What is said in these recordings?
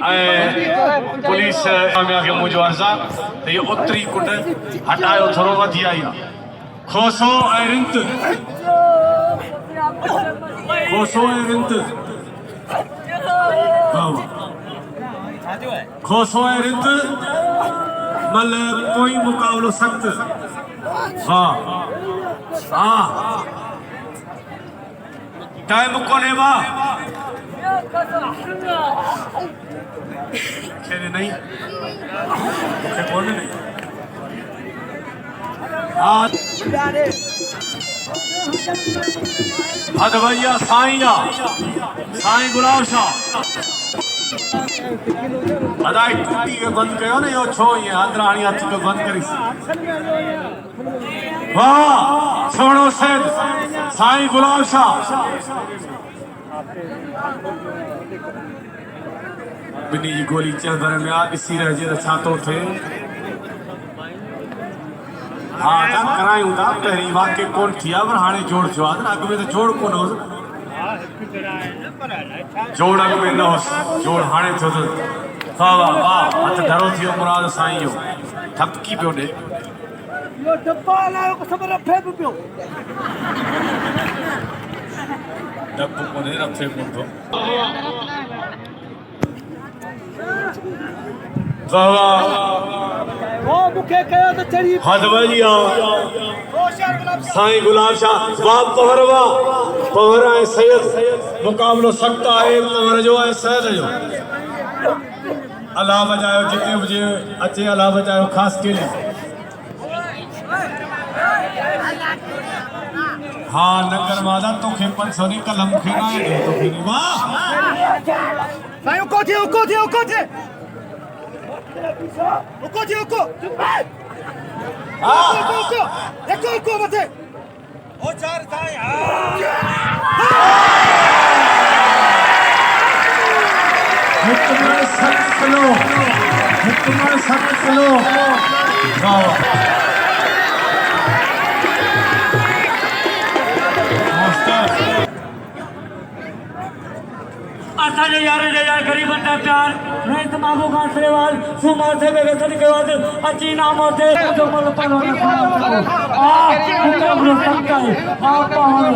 police के मुझो अर्जा तो ये उतरी कुंड हटायो थोरो वधी आई खोसो ऐं रिंत खोसो ऐं रिंत खोसो ऐं रिंत मल कोई मुकाबलो सख्त हाँ हाँ टाइम कोने बा खेने नहीं मुखे कोने नहीं हद भैया साईं गुलाब शाह अदाई कुटी के बंद कयो ने यो छो ये अंदराणी हथ के बंद करी वाह सोनो सैद साईं गुलाब शाह बिनी जी गोली चल भर में आ इसी रह जे छातो थे हाँ ता करायूं ता पहिरीं वाके कोन थिया पर हाणे जोड़ थियो आ अग में तो जोड़ कोन हो जोड़ अग में न हो जोड़ हाणे थियो तो वाह वाह वाह हथ धरो थियो मुराद साईं जो ठपकी पियो दे यो डब्बा लायो को सबर रफे पियो डब्बो कोने रफे कोन तो वाह वाह ओ मुखे कयो तो चढ़ी हद भैया साईं गुलाब शाह वाह पहर है सैयद मुकाबलो सख्त है पहर जो है सैयद जो अल्लाह बजायो जितने बजे अचे अल्लाह बजायो खास के लिए हाँ नगर मादा तो खे 500 नहीं कलम खे ना है तो फिर वाह साईं को थे उको एको मथे ओ चार साईं हुक्म सख्त चलो वाह असांजे यार गरीबन का प्यार रहित मामू खान श्रीवाल सुमार से बेगे सदके वाद अची नाम होते जो मल पनो आ मुकाबलो सख्त है आ पहर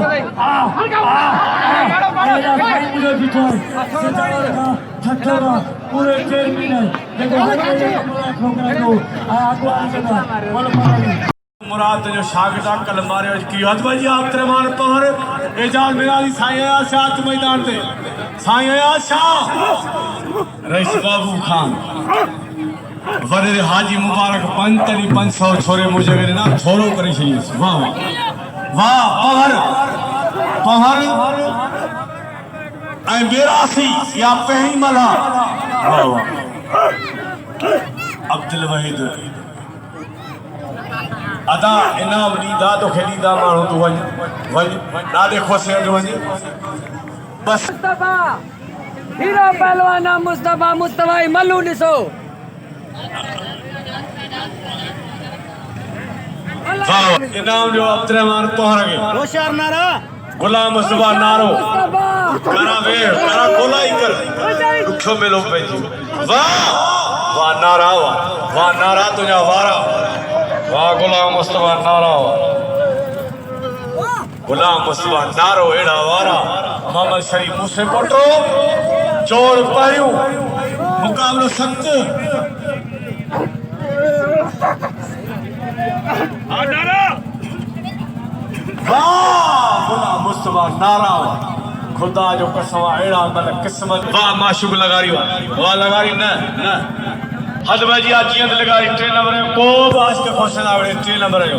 मेरा भाई मुझे बिठोर सचावर का ठठरा पूरे चेयरमैन है देखो ठोकरा दो अगवान से मल पनो मुराद जो शागिदा कल मारे की हद भाई आप त्रेमान पहर एजाज मेराली साईं शाह मैदान पे साईं शाह रईस बाबू खान वरे हाजी मुबारक पंतली 500 छोरे मुझे ना थोरो करे छी वाह वाह पहर ऐ बेरासी या पहिं मला वाह वाह अब्दुल वहीद अदा इनाम ॾींदा तो खेॾींदा माण्हू तूं वञ ना देखो से अॼु वञ बस मुस्तफा हीरो पहलवाना मुस्तफा मल्लू ॾिसो इनाम जो अब्दुरहमान पहर के होशियार नारा गुलाम मुस्तफा नारो करा वे करा गोलाई कर दुखो मेलो पेजी वाह नारा तुझा वारा वाह गुलाम मुस्तफा नारा गुलाम मुस्तफा नारो एड़ा वारा मोहम्मद शरीफ मुझसे पटो जोड़ पायू मुकाबलो सख्त वाह गुलाम मुस्तफा नारा खुदा जो कसम एड़ा मतलब किस्मत वाह माशूक लगारी वाह लगारी न हद भाई आज लगारी 3 नंबर को आज के क्वेश्चन आवड़े 3 नंबर जो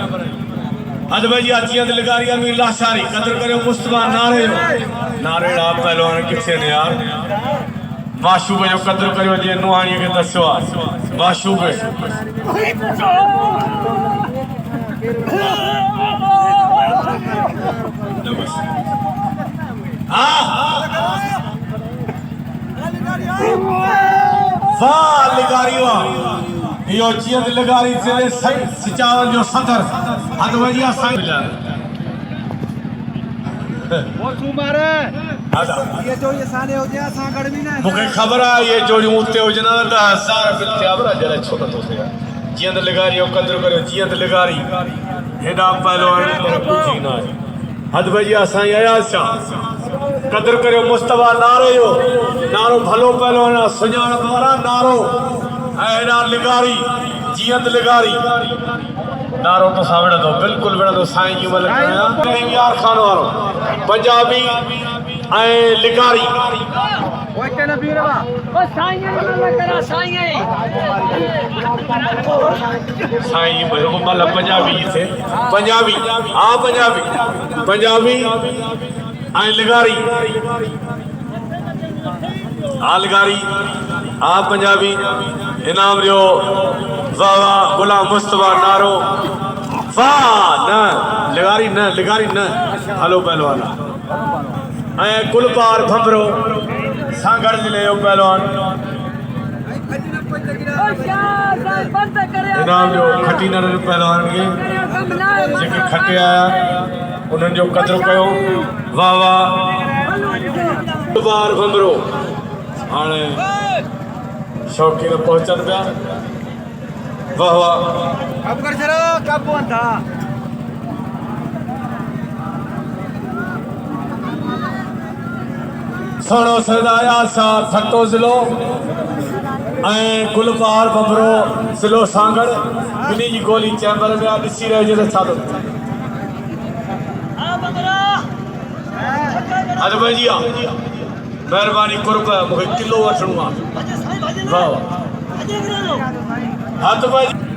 हद भाई आज लगारी अमीर लाशारी कदर करे मुस्तफा नारे आप पहलवान किथे ने यार माशूक जो कदर करियो जे नुहाणी के दसो माशूक वाह लिगारी यो जियत लिगारी जिले सिचावल जो सदर हद वजिया साईं वो सुमारे आदा ये जो ये साने हो गया सागड़ भी ना मुझे खबर है ये जोड़ी मुत्ते हो जना तो 1000 मिलते आबरा जरा छोटा तो से जियंद लगारी ओ कदर करो जियंद लगारी हेडा पहलवान पर कुछ ना हद भाई असा आया सा कदर करो मुस्तफा नारो यो नारो भलो पहलवान सुजान वाला नारो हेडा लगारी जियंद लगारी नारो तो सावड़ा दो बिल्कुल बड़ा तो साईं जी मल करया यार खान वालो पंजाबी ऐ लिगारी ओए तेरा बीरवा ओ साईं ने करा साईं साईं मतलब पंजाबी थे पंजाबी हाँ पंजाबी पंजाबी ऐ लिगारी हाँ लिगारी हाँ पंजाबी इनाम रियो वाह वाह गुलाम मुस्तफा नारो वाह न लिगारी न हलो पहलवान ऐ कुलपार भंबरो सांगड़ जिले जो पहलवान ओ शाह बंद करे इनाम जो खटी नर पहलवान के जेके खटे आया उन्हनि जो कदर कयो वाह वाह कुलपार भंबरो हाणे शौकीन पहुंचन पिया वाह वाह अब कर चलो कब बंद था सणो सदाया सा थटो ज़िलो ऐं गुलपार बबरो ज़िलो सांगड़ बिन्ही जी गोली चैम्बर में आहे ॾिसी रहिजे त छा थो अॼु भइजी आहे महिरबानी कुर्ब मूंखे किलो वठिणो आहे वाह वाह हथ भइजी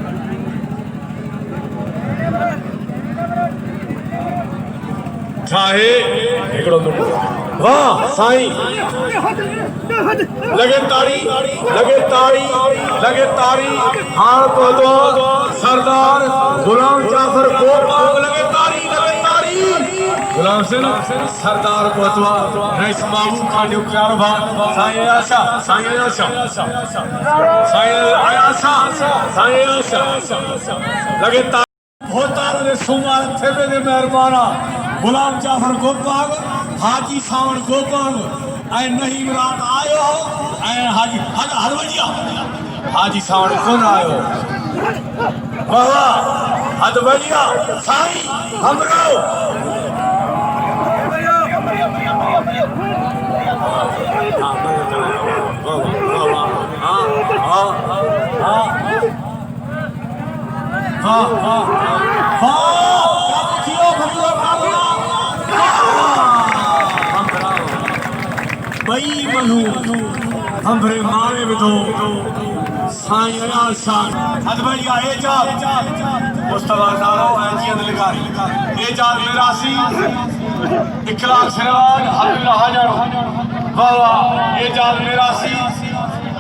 छा आहे हिकिड़ो मिंट वाह साईं लगे ताड़ी हार पहुंचो सरदार गुलाम जाफर गोपाल लगे ताड़ी गुलाम सिंह सरदार पहुंचवा रईस बाबू का न्यू प्यार भा साईं आशा लगे ताड़ी होतार ने सुमार थे में मेहरबाना गुलाम जाफर गोपाल हाजी सावण गोपाल ऐं नहीम रात आयो ऐं हाजी हलवजिया हाजी सावण कोन आयो बाबा हलवजिया साईं हमरो बई बनू हमरे मारे में तो साईं अयाल शान अदबैया एजाज मुस्तफा नारो ऐं जियंद लिगारी एजाज मिरासी इखलाक सिरवान हबीब हाजर वाह वाह एजाज मिरासी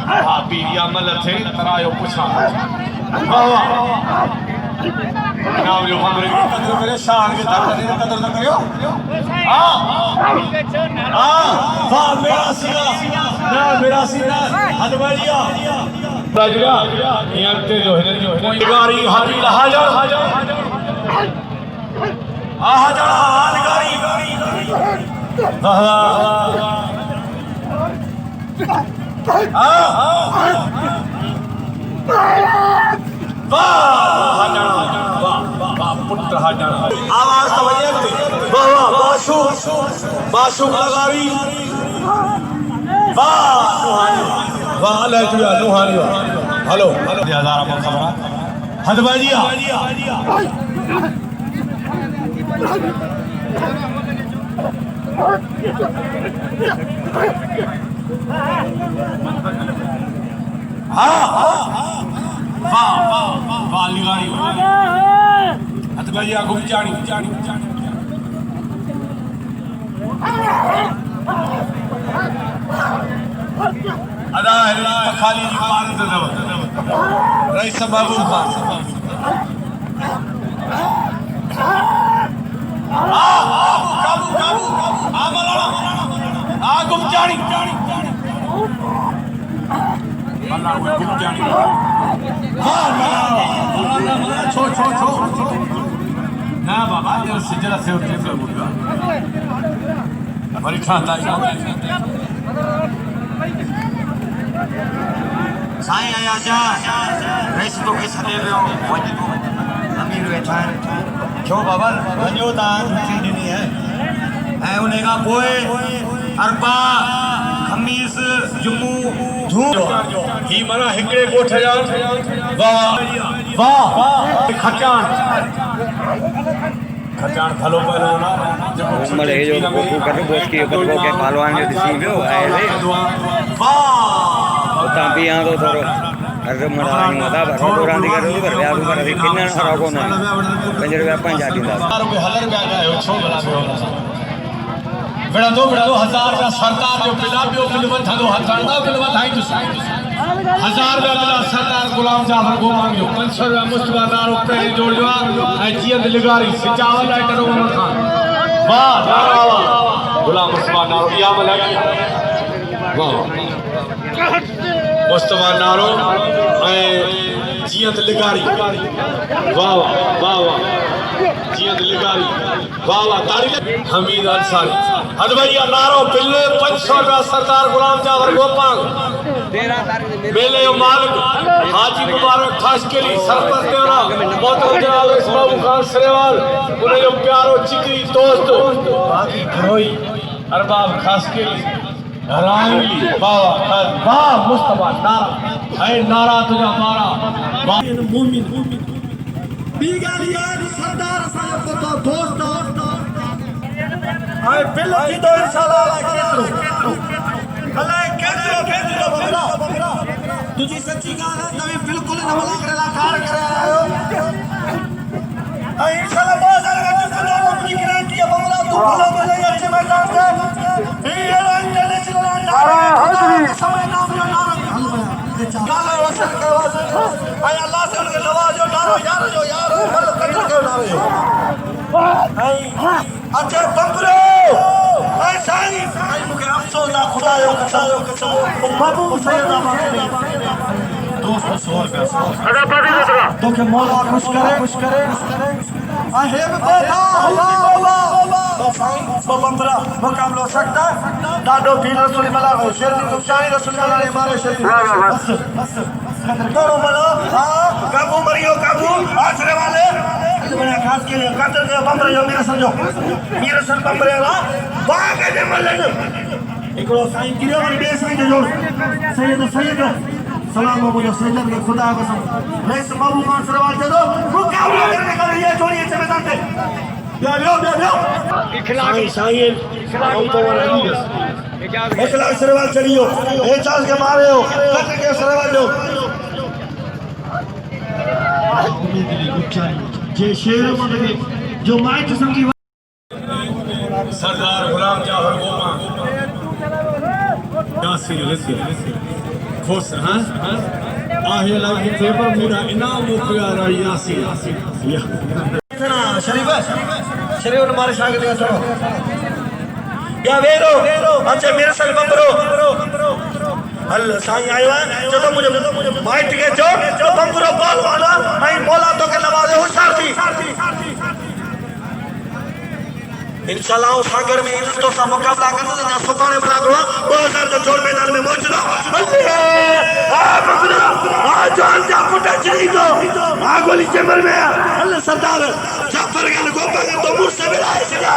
हा पीरिया मल थे तरायो पुछा वाह वाह नाम जो हमरे कदर करे शान के धरने का कदर न करियो हां वाह मेरा सीना हदबैया राजरा यहां ते जो है जो लिगारी हबीब हाजर लिगारी पुत्र आवाज तवज्जो वाह माशूक लगारी वाह ले तुया नुहानी हेलो हजारा को खबर हदबाजिया वाह लिगारी हदबाजिया गुमचानी अदा खाली जी पार दव रईस बाबू खान काबू आ गुमचानी अल्लाह वो गुमचानी छो ना बाबा जरा से उठे बोलगा वरी खाता साईं आया जा रेस तो के सदे पियो अमीर वेठा क्यों बाबा वञो ता छुट्टी ॾिनी है ऐं उन खां पोइ अरबा खमीस जुमू धूम ही मना हिकड़े गोठ जा वाह वाह खटाण भलो पहलो ना मले जो को कर बोस के ऊपर को के पहलवान जो दिसी पियो आए वाह उतां भी आ तो थोरो अरे मरा नहीं होता रोड रांदी कर पर व्याप कर किन्ना खरा को ना 5 रुपया 5 ॾींदा हलर पिया गयो छो भला बिड़ंदो हजार का सरकार जो बिला पियो बिल वठंदो हथांदा बिल वठाई तो 1000 रुपया बिला सरकार गुलाम जाफर गोमांग जो 500 रुपया मुस्तफा नारो पे जोड़वा ऐ जीअं दिलगारी सिचावल ऐ करो उन खान वाह नारा वाह गुलाम मुस्तफा नारो या मलाई वाह मुस्तफा नारो ऐ जीअं दिलगारी वाह वाह वाह जीअं दिलगारी वाह वाह तारीफ़ हमीद अंसारी हद भैया नारो बिल 500 रुपया सरदार गुलाम जाफर गोपांग 13 तारीख मेले जो मालिक हाजी मुबारक खासकेली सरपंच देवरा मोहतरम जनाब इस्माइल खान सरेवाल उन जो प्यारो जिगरी दोस्त बाकी घरोई अरबाब खासकेली रांगली वाह वाह मुस्तफा नारा है नारा तुझा मारा वाह मोमिन बीगालिया सरदार साहब को तो दोस्त आए बिल की तो इंशाल्लाह केतरो अल्लाह केतरो बबरा तुझी सच्ची गाल है तभी बिल्कुल न भला करेला कार करे आयो आ इंशाल्लाह बहुत सारे तुझको अपनी गारंटी है बबरा तू भला भले अच्छे मैदान में ये इंटरनेशनल नारा समय नाम जो नारा हल बया गाला वसन के वास्ते आय अल्लाह से उनके नवाजो नारो यार भल कटर के नारो आई अच्छा बबरो ऐ साईं आई मुके अफसोस ना खुदायो कसम बाबू सैयदा दोस्त सवाल पे अदा पादी दूसरा तो के मौला खुश करे आ हे बेटा अल्लाह साईं बबरा मुकाबला सकता दादो भी रसूल मला हो शेर दी शाही रसूल मला ने मारे शरीफ बस करो मला हां काबू मरियो काबू आसरे वाले बना खास के लिए कातर के बमरे जो मेरे सर बमरे ला बागे दे मलन एकरो साईं किरो और बेस में जोड़ सैयद सलाम बोलो सैयद के खुदा कसम मैं बाबू खान सरवाल दे दो मुकाबला करने का ये छोड़िए से मैदान पे साईं साईं तो इखलास सरवाल चलियो एजाज के मारे हो कट के सरवाल दो जे शेर मंदगे जो माइट संगी सरदार गुलाम जाफर गोमा यासी खुश हां आहे लागी पेपर मेरा इनाम मुखिया यासी इतना शरीफ हमारे शागिर्द का चलो या वेरो अच्छा मेरे साथ बंबरो हल साईं आयो है जो तो मुझे माइट के जो बंबरो बॉल वाला आई मौला तो के नवाजे होशियार थी इंशाल्लाह सागर में तो सा मुकाबला करने ना सुकाने बराबर 2000 जो जोड़ मैदान में मौजूद आ बंबरो आ जान जा फुटा चली दो आ गोली चेंबर में अल्लाह सरदार जाफर के गोपा के तो मुझसे मिलाए सिला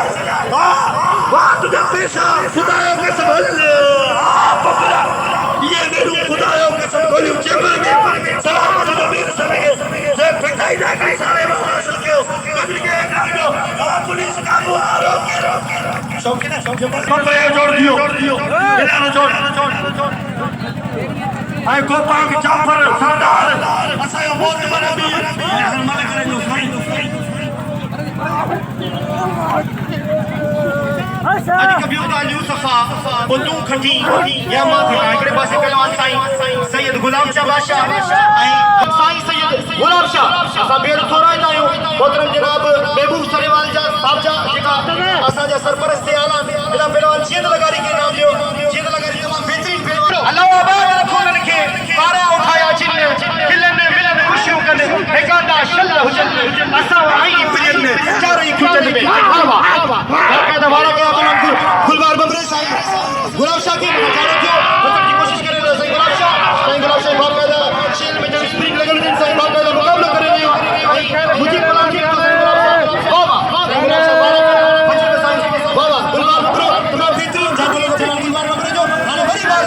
वाह तुझे पैसा खुदायों के सब आ बंबरा ये मेरे खुदायों के सब गोली चेंबर में सलाम तुझे मेरे समय से पिटाई ना कहीं सारे हासिल के कभी के काटो पुलिस का बुआरो शौकीन बंबरे जोड़ दियो इलानो जोड़ आई गोपा के जाफर सरदार असायो बहुत बड़ा भी मन करे जो साईं आज कभी उदा यूसुफा बुंदू खटी या मां के पासे कलवान साईं सैयद गुलाम शाह बादशाह आई साईं सैयद गुलाम शाह असा बेर थोराइंदा आयो मोहतरम जनाब महबूब सरेवाल जा साहब जा जेका असा जा सरपरस्त आला बिला पहलवान जीत लगारी के नाम लियो जीत लगारी तमाम बेहतरीन पहलवान अल्लाह आबाद रखो उनके बारा उठाया जिन मिलन मिलन खुशियों कने एकादा शल्ला हुजन असा आई पिलन चारों कुचन में वाह वाह वाह का दवारा का गुलबार बंबरे थी चारों थियो बचण की कोशिश करे रहे साईं गुलाब शाह बाकायदा शील में जब स्प्रिंग लगल थी साईं बाकायदा मुकाबलो करे रहियो मुझे पला के साईं गुलाब शाह बाबा साईं गुलाब शाह बचण में साईं बाबा गुलाब ब्रो तमाम बेहतरीन जाते लोग चला दीवार में जो हाने बड़ी बात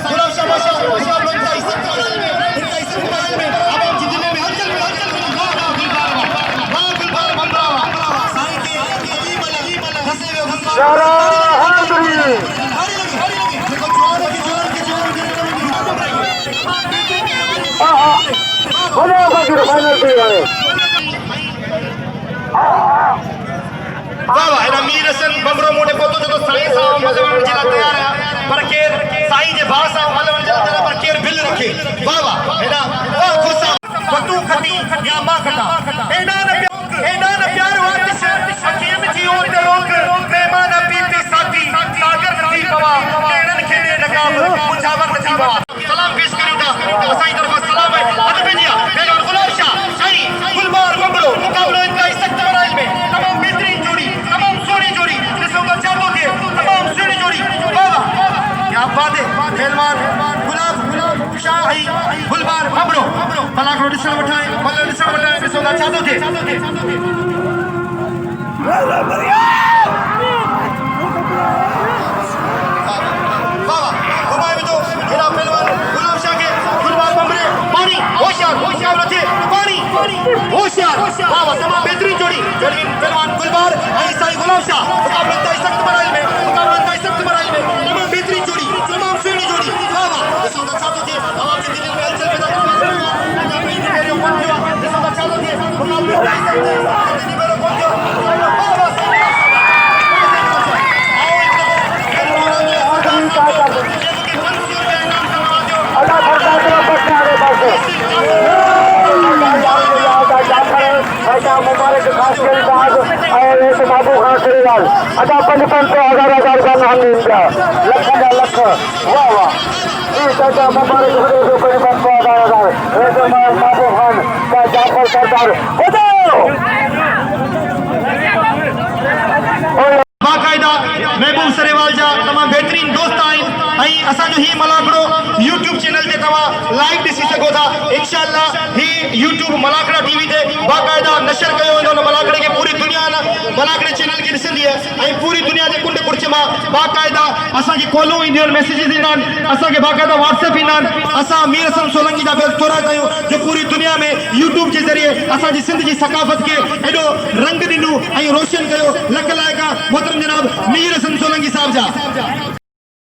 गुलाब शाह बादशाह लोग का इज्जत में अब हम जितने में हलचल वाह गुलबार बंदरावा साईं के अजीब फंसे हुए वाह एना मीर हसन बमरो मोटे पोतो जो साईं सां मजवन जिला तैयार है पर केर साईं जे भाउ सां मजवन जिला तैयार पर केर बिल रखे वाह एना वाह खुसा फतू खती या मां खता एना न प्यार वातिश हकीम जी ओर ते लोग मेहमान पीती साथी सागर नदी पवा केड़न खेने नकाब मुजावर नदी पवा सलाम पेश करूंगा साईं तरफ सलाम है अदब जिया पहलवान गुलाब शाह साईं गुलबार बमरो मुकाबलो इंतहाई सख्त मराइल में तमाम बेहतरीन जोड़ी तमाम सोनी जोड़ी जिसका चारों के तमाम सोनी जोड़ी वाह क्या बात है पहलवान गुलाब शाही गुलबार बमरो भला को डिसन उठाए जिसका चारों के होशियार वाह तमाम बेहतरीन जोड़ी पहलवान गुलबार साईं गुलाब शाह मुकाबला इंतहाई सख्त मराइल में तमाम बेहतरीन जोड़ी तमाम सोनी जोड़ी वाह जिसका चाहते थे आवाज के दिल में हलचल पैदा करने जिसका चाहते थे मुकाबला इंतहाई सख्त मेरे को मुबारक खास खरीदार और एक बाबू खान खरीदार अच्छा 55 हजार का नाम दिया लख वाह चाचा मुबारक खरीदो 55 हजार एक बाबू खान का जाफर सरदार बाकायदा महबूब सरेवाल जा तमाम बेहतरीन दोस्त आहिनि असांजो ही मलाकड़ो यूट्यूब चैनल ते तव्हां लाइव ॾिसी सघो था इंशाअल्लाह ही यूट्यूब मलाकड़ा टीवी ते बाकायदा नशर कयो वेंदो न मलाकड़े खे पूरी दुनिया न मलाकड़े चैनल खे ॾिसंदी आहे ऐं पूरी दुनिया जे कुंड कुर्च मां बाकायदा असांखे कॉलूं ईंदियूं आहिनि मैसेजिस ईंदा आहिनि असांखे बाकायदा व्हाट्सएप ईंदा आहिनि असां मीर हसन सोलंकी जा बेस्तोरा कयूं जो पूरी दुनिया में यूट्यूब जे ज़रिए असांजी सिंध जी सकाफ़त खे एॾो रंग ॾिनो ऐं रोशन कयो लख लाइक़ा मोहतरम जनाब मीर हसन सोलंकी साहिब जा